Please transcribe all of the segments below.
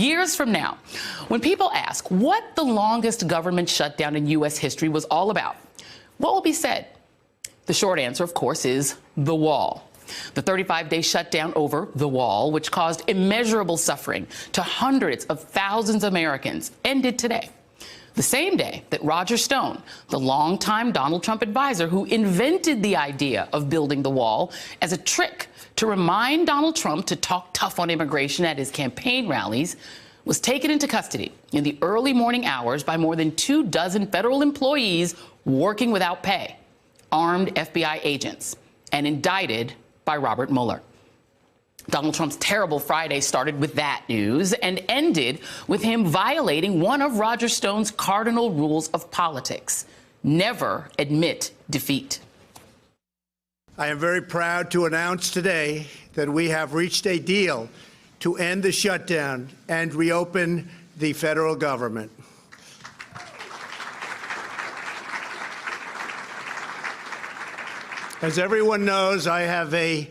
years from now, when people ask what the longest government shutdown in U.S. history was all about, what will be said? The short answer, of course, is the wall. The 35-day shutdown over the wall, which caused immeasurable suffering to hundreds of thousands of Americans, ended today. The same day that Roger Stone, the longtime Donald Trump advisor who invented the idea of building the wall as a trick to remind Donald Trump to talk tough on immigration at his campaign rallies, was taken into custody in the early morning hours by more than 24 federal employees working without pay, armed FBI agents, and indicted by Robert Mueller. Donald Trump's terrible Friday started with that news and ended with him violating one of Roger Stone's cardinal rules of politics: never admit defeat. I am very proud to announce today that we have reached a deal to end the shutdown and reopen the federal government. As everyone knows, I have a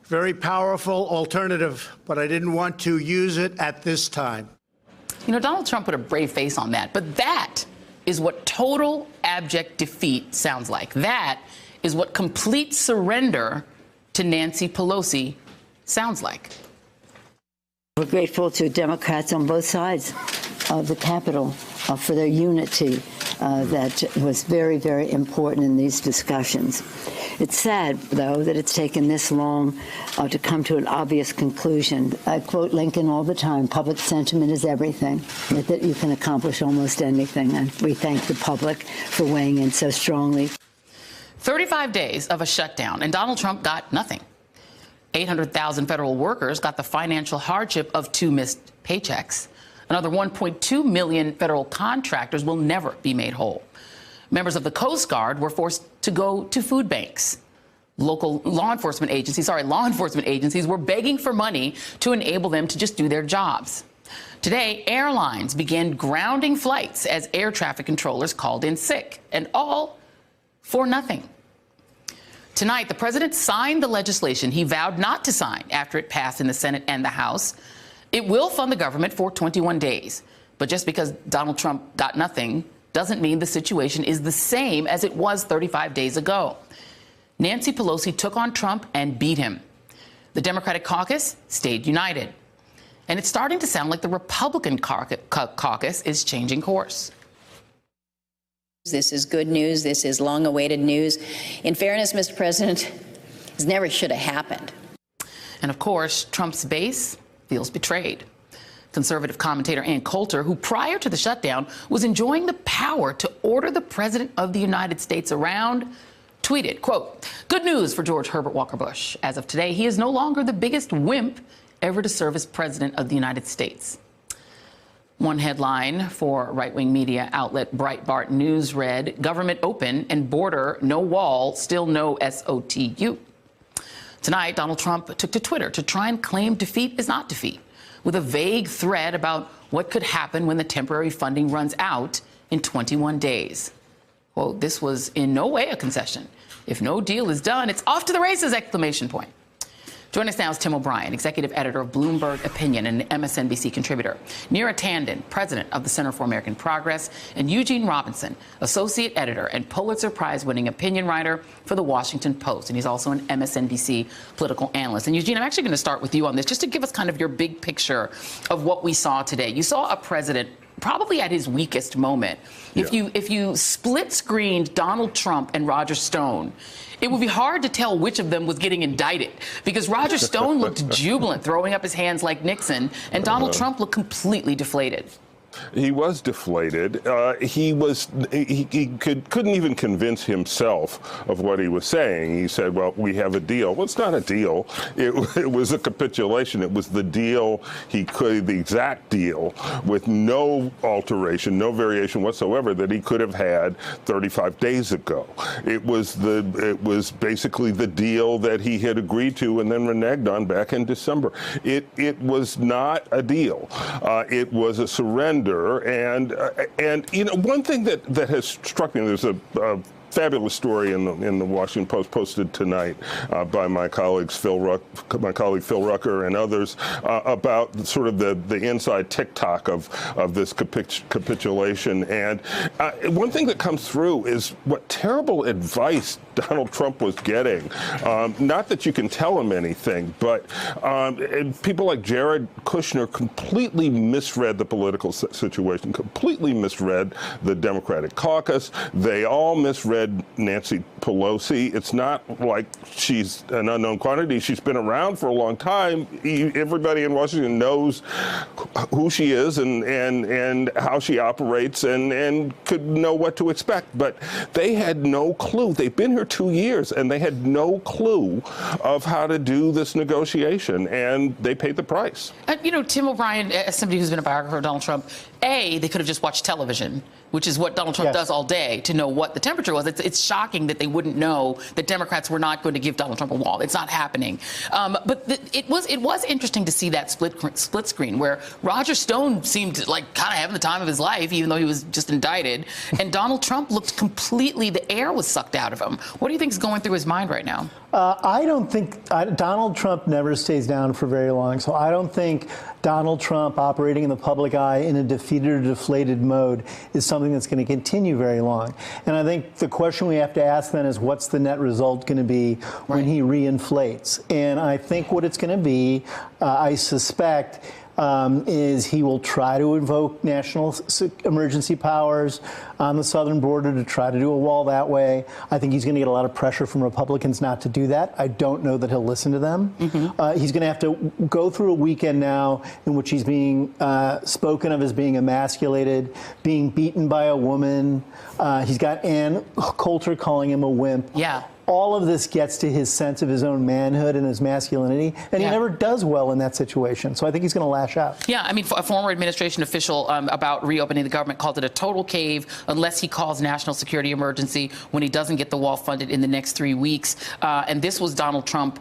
very powerful alternative, but I didn't want to use it at this time. You know, Donald Trump put a brave face on that, but that is what total abject defeat sounds like. That is what complete surrender to Nancy Pelosi sounds like. We're grateful to Democrats on both sides of the Capitol for their unity that was very, very important in these discussions. It's sad, though, that it's taken this long to come to an obvious conclusion. I quote Lincoln all the time: public sentiment is everything, that you can accomplish almost anything. And we thank the public for weighing in so strongly. 35 days of a shutdown, and Donald Trump got nothing. 800,000 federal workers got the financial hardship of 2 missed paychecks. Another 1.2 million federal contractors will never be made whole. Members of the Coast Guard were forced to go to food banks. Law enforcement agencies were begging for money to enable them to just do their jobs. Today, airlines began grounding flights as air traffic controllers called in sick, and all for nothing. Tonight, the president signed the legislation he vowed not to sign after it passed in the Senate and the House. It will fund the government for 21 days. But just because Donald Trump got nothing doesn't mean the situation is the same as it was 35 days ago. Nancy Pelosi took on Trump and beat him. The Democratic caucus stayed united. And it's starting to sound like the Republican caucus is changing course. This is good news. This is long-awaited news. In fairness, Mr. President, this never should have happened. And of course, Trump's base feels betrayed. Conservative commentator Ann Coulter, who prior to the shutdown was enjoying the power to order the President of the United States around, tweeted, quote, "Good news for George Herbert Walker Bush. As of today, he is no longer the biggest wimp ever to serve as President of the United States." One headline for right-wing media outlet Breitbart News read, "Government open and border no wall, still no SOTU." Tonight, Donald Trump took to Twitter to try and claim defeat is not defeat, with a vague thread about what could happen when the temporary funding runs out in 21 days. Quote, "This was in no way a concession. If no deal is done, it's off to the races!" exclamation point. Joining us now is Tim O'Brien, executive editor of Bloomberg Opinion and MSNBC contributor, Neera Tanden, president of the Center for American Progress, and Eugene Robinson, associate editor and Pulitzer Prize-winning opinion writer for The Washington Post. And he's also an MSNBC political analyst. And Eugene, I'm actually going to start with you on this, just to give us kind of your big picture of what we saw today. You saw a president probably at his weakest moment. Yeah. If you split screened Donald Trump and Roger Stone, it would be hard to tell which of them was getting indicted, because Roger Stone looked jubilant, throwing up his hands like Nixon, and Donald Trump looked completely deflated. He was deflated. He couldn't even convince himself of what he was saying. He said, well, we have a deal. Well, it's not a deal. It was a capitulation. It was the deal the exact deal with no alteration, no variation whatsoever that he could have had 35 days ago. It was basically the deal that he had agreed to and then reneged on back in December. It was not a deal. It was a surrender. And you know, one thing that has struck me, there's a fabulous story in the Washington Post posted tonight by my colleague Phil Rucker and others about sort of the inside TikTok of this capitulation. And one thing that comes through is what terrible advice Donald Trump was getting. Not that you can tell him anything, but people like Jared Kushner completely misread the political situation, completely misread the Democratic caucus. They all misread Nancy Pelosi. It's not like she's an unknown quantity. She's been around for a long time. Everybody in Washington knows who she is and how she operates and could know what to expect. But they had no clue. They've been here 2 years, and they had no clue of how to do this negotiation, and they paid the price. You know, Tim O'Brien, as somebody who's been a biographer of Donald Trump, they could have just watched television, which is what Donald Trump does all day, to know what the temperature was. It's shocking that they wouldn't know that Democrats were not going to give Donald Trump a wall. It's not happening. But it was interesting to see that split screen where Roger Stone seemed like kind of having the time of his life, even though he was just indicted, and Donald Trump looked completely, the air was sucked out of him. What do you think is going through his mind right now? I don't think Donald Trump never stays down for very long, so I don't think Donald Trump operating in the public eye in a defeated or deflated mode is something that's going to continue very long. And I think the question we have to ask then is, what's the net result going to be when he reinflates? And I think what it's going to be, I suspect, is he will try to invoke national emergency powers on the southern border to try to do a wall that way. I think he's going to get a lot of pressure from Republicans not to do that. I don't know that he'll listen to them. He's going to have to go through a weekend now in which he's being spoken of as being emasculated, being beaten by a woman. He's got Ann Coulter calling him a wimp. Yeah. All of this gets to his sense of his own manhood and his masculinity, and he never does well in that situation. So I think he's going to lash out. Yeah, I mean, a former administration official about reopening the government called it a total cave unless he calls national security emergency when he doesn't get the wall funded in the next 3 weeks. And this was Donald Trump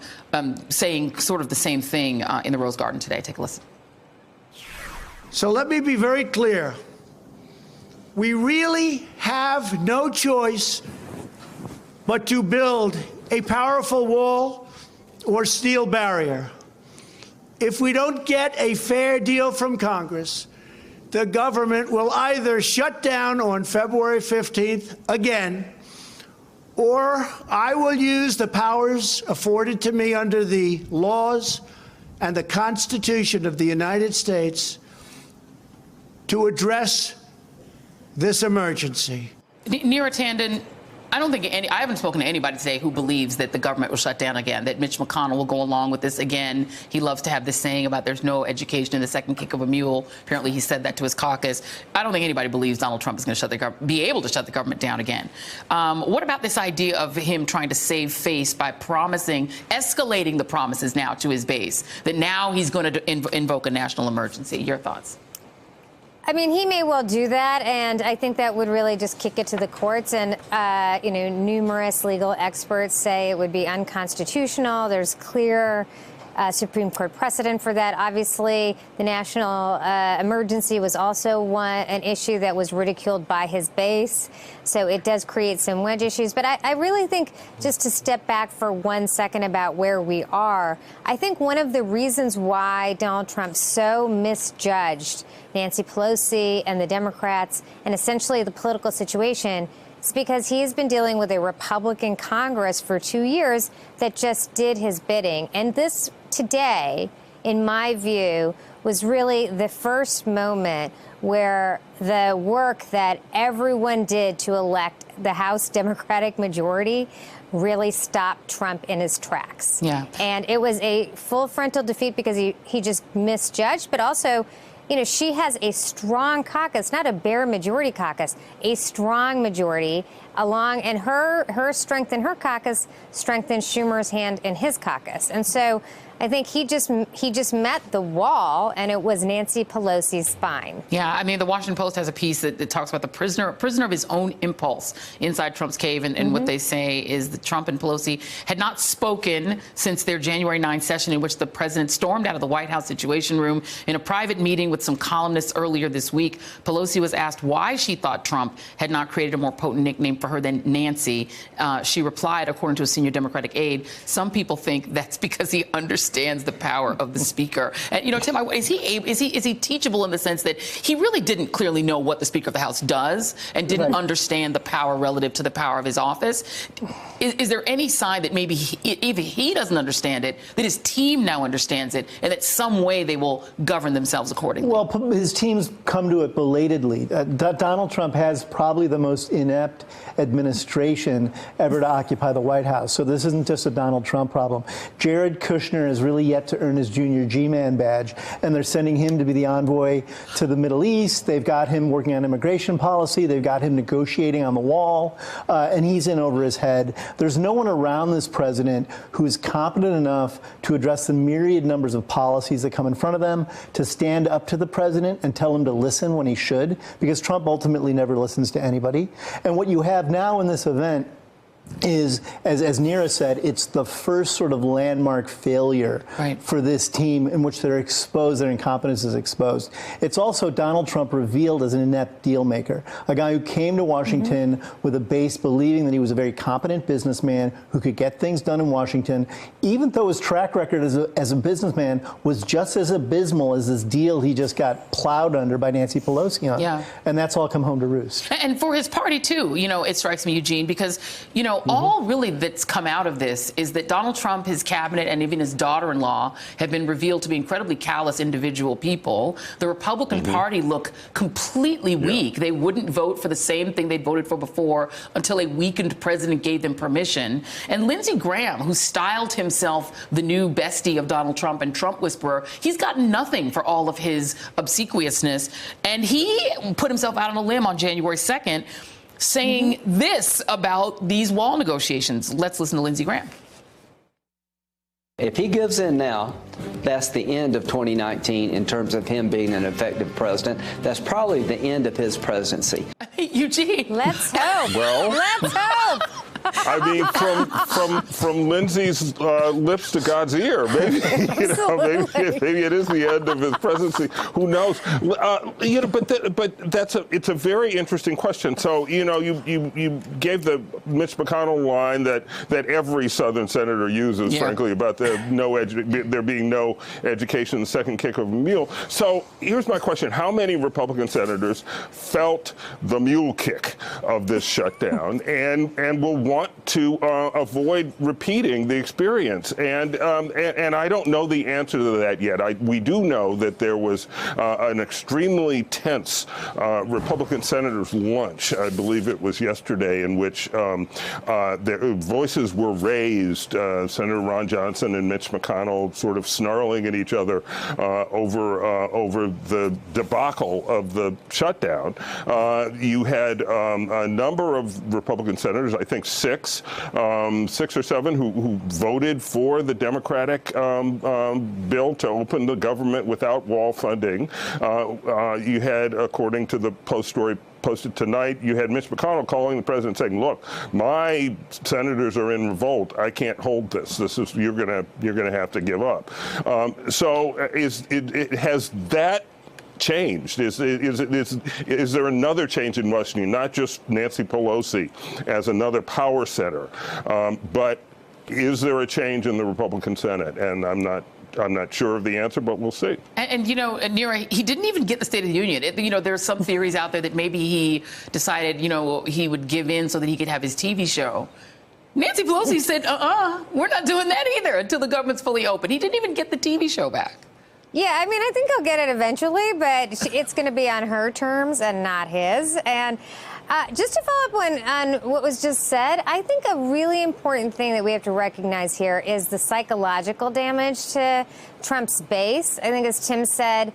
saying sort of the same thing in the Rose Garden today. Take a listen. So let me be very clear. We really have no choice but to build a powerful wall or steel barrier. If we don't get a fair deal from Congress, the government will either shut down on February 15th again, or I will use the powers afforded to me under the laws and the Constitution of the United States to address this emergency. Neera Tanden, I haven't spoken to anybody today who believes that the government will shut down again, that Mitch McConnell will go along with this again. He loves to have this saying about there's no education in the second kick of a mule. Apparently he said that to his caucus. I don't think anybody believes Donald Trump is going to be able to shut the government down again. What about this idea of him trying to save face by escalating the promises now to his base, that now he's going to invoke a national emergency? Your thoughts? I mean, he may well do that, and I think that would really just kick it to the courts. And, numerous legal experts say it would be unconstitutional. There's clear Supreme Court precedent for that. Obviously, the national emergency was also an issue that was ridiculed by his base. So it does create some wedge issues. But I really think, just to step back for 1 second about where we are, I think one of the reasons why Donald Trump so misjudged Nancy Pelosi and the Democrats and essentially the political situation is because he's been dealing with a Republican Congress for 2 years that just did his bidding. And this today, in my view, was really the first moment where the work that everyone did to elect the House Democratic majority really stopped Trump in his tracks. Yeah. And it was a full frontal defeat because he just misjudged, but also, she has a strong caucus, not a bare majority caucus, a strong majority and her strength in her caucus strengthened Schumer's hand in his caucus. And so I think he just met the wall, and it was Nancy Pelosi's spine. Yeah, I mean, the Washington Post has a piece that talks about the prisoner of his own impulse inside Trump's cave, and what they say is that Trump and Pelosi had not spoken since their January 9th session, in which the president stormed out of the White House Situation Room. In a private meeting with some columnists earlier this week, Pelosi was asked why she thought Trump had not created a more potent nickname for her than Nancy. She replied, according to a senior Democratic aide, some people think that's because he understands the power of the speaker. And, Tim, is he teachable in the sense that he really didn't clearly know what the Speaker of the House does and didn't understand the power relative to the power of his office? Is there any sign that maybe if he doesn't understand it, that his team now understands it, and that some way they will govern themselves accordingly? Well, his team's come to it belatedly. Donald Trump has probably the most inept administration ever to occupy the White House. So this isn't just a Donald Trump problem. Jared Kushner has really yet to earn his junior G-Man badge, and they're sending him to be the envoy to the Middle East. They've got him working on immigration policy. They've got him negotiating on the wall, and he's in over his head. There's no one around this president who is competent enough to address the myriad numbers of policies that come in front of them, to stand up to the president and tell him to listen when he should, because Trump ultimately never listens to anybody. And what you have now in this event is, as Neera said, it's the first sort of landmark failure for this team in which they're exposed, their incompetence is exposed. It's also Donald Trump revealed as an inept deal maker, a guy who came to Washington with a base believing that he was a very competent businessman who could get things done in Washington, even though his track record as a businessman was just as abysmal as this deal he just got plowed under by Nancy Pelosi on. Yeah. And that's all come home to roost. And for his party, too, it strikes me, Eugene, because, all really that's come out of this is that Donald Trump, his cabinet, and even his daughter-in-law have been revealed to be incredibly callous individual people. The Republican Party look completely weak. They wouldn't vote for the same thing they'd voted for before until a weakened president gave them permission. And Lindsey Graham, who styled himself the new bestie of Donald Trump and Trump whisperer, he's gotten nothing for all of his obsequiousness. And he put himself out on a limb on January 2nd, saying this about these wall negotiations. Let's listen to Lindsey Graham. If he gives in now, that's the end of 2019 in terms of him being an effective president. That's probably the end of his presidency. Eugene. Let's hope. Well, let's hope. I mean, from Lindsey's lips to God's ear, maybe maybe it is the end of his presidency. Who knows? But it's a very interesting question. So you gave the Mitch McConnell line that every Southern senator uses, frankly, about there being no education, the second kick of a mule. So here's my question: how many Republican senators felt the mule kick of this shutdown and will want to avoid repeating the experience? And I don't know the answer to that yet. We do know that there was an extremely tense Republican senators' lunch, I believe it was yesterday, in which their voices were raised, Senator Ron Johnson and Mitch McConnell sort of snarling at each other over the debacle of the shutdown. You had a number of Republican senators, I think six or seven, who voted for the Democratic bill to open the government without wall funding. You had, according to the Post story posted tonight, you had Mitch McConnell calling the president saying, "Look, my senators are in revolt. I can't hold this. You're gonna have to give up." So has that changed? Is there another change in Washington, not just Nancy Pelosi as another power center, but is there a change in the Republican Senate? And I'm not sure of the answer, but we'll see. And Neera, he didn't even get the State of the Union. There's some theories out there that maybe he decided, he would give in so that he could have his TV show. Nancy Pelosi said, we're not doing that either until the government's fully open. He didn't even get the TV show back. Yeah, I mean, I think he'll get it eventually, but it's going to be on her terms and not his. And just to follow up on what was just said, I think a really important thing that we have to recognize here is the psychological damage to Trump's base. I think, as Tim said,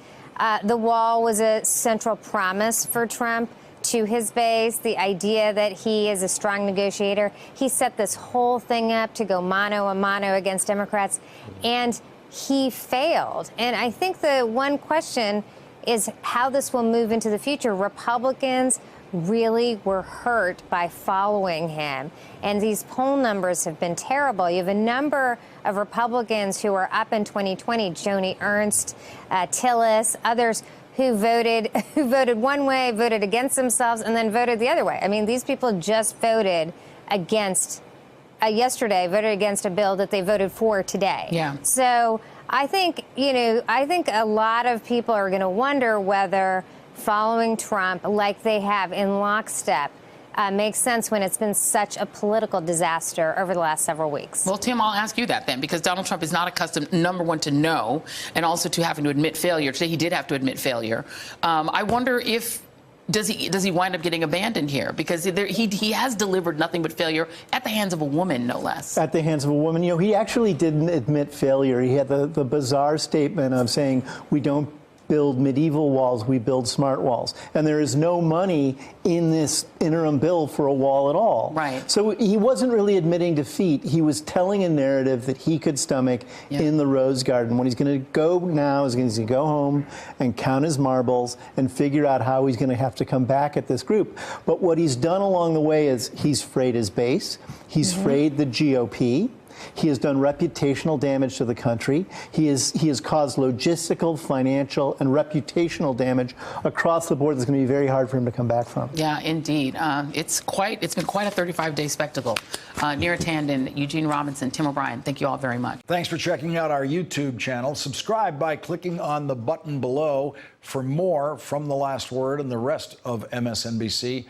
the wall was a central promise for Trump to his base, the idea that he is a strong negotiator. He set this whole thing up to go mano a mano against Democrats, and he failed. And I think the one question is how this will move into the future. Republicans really were hurt by following him. And these poll numbers have been terrible. You have a number of Republicans who were up in 2020, Joni Ernst, Tillis, others who voted one way, voted against themselves, and then voted the other way. I mean, these people just voted against yesterday, voted against a bill that they voted for today. Yeah. So I think, I think a lot of people are going to wonder whether following Trump, like they have in lockstep, makes sense when it's been such a political disaster over the last several weeks. Well, Tim, I'll ask you that then, because Donald Trump is not accustomed, number one, to no, and also to having to admit failure. Today, he did have to admit failure. I wonder if does he wind up getting abandoned here? Because he has delivered nothing but failure at the hands of a woman, no less. At the hands of a woman. He actually didn't admit failure. He had the bizarre statement of saying, we don't build medieval walls, we build smart walls. And there is no money in this interim bill for a wall at all. Right. So he wasn't really admitting defeat. He was telling a narrative that he could stomach in the Rose Garden. What he's going to go now is he's going to go home and count his marbles and figure out how he's going to have to come back at this group. But what he's done along the way is he's frayed his base. He's frayed the GOP. He has done reputational damage to the country. He has caused logistical, financial, and reputational damage across the board that's going to be very hard for him to come back from. Yeah, indeed. It's been quite a 35-day spectacle. Neera Tanden, Eugene Robinson, Tim O'Brien, thank you all very much. Thanks for checking out our YouTube channel. Subscribe by clicking on the button below for more from The Last Word and the rest of MSNBC.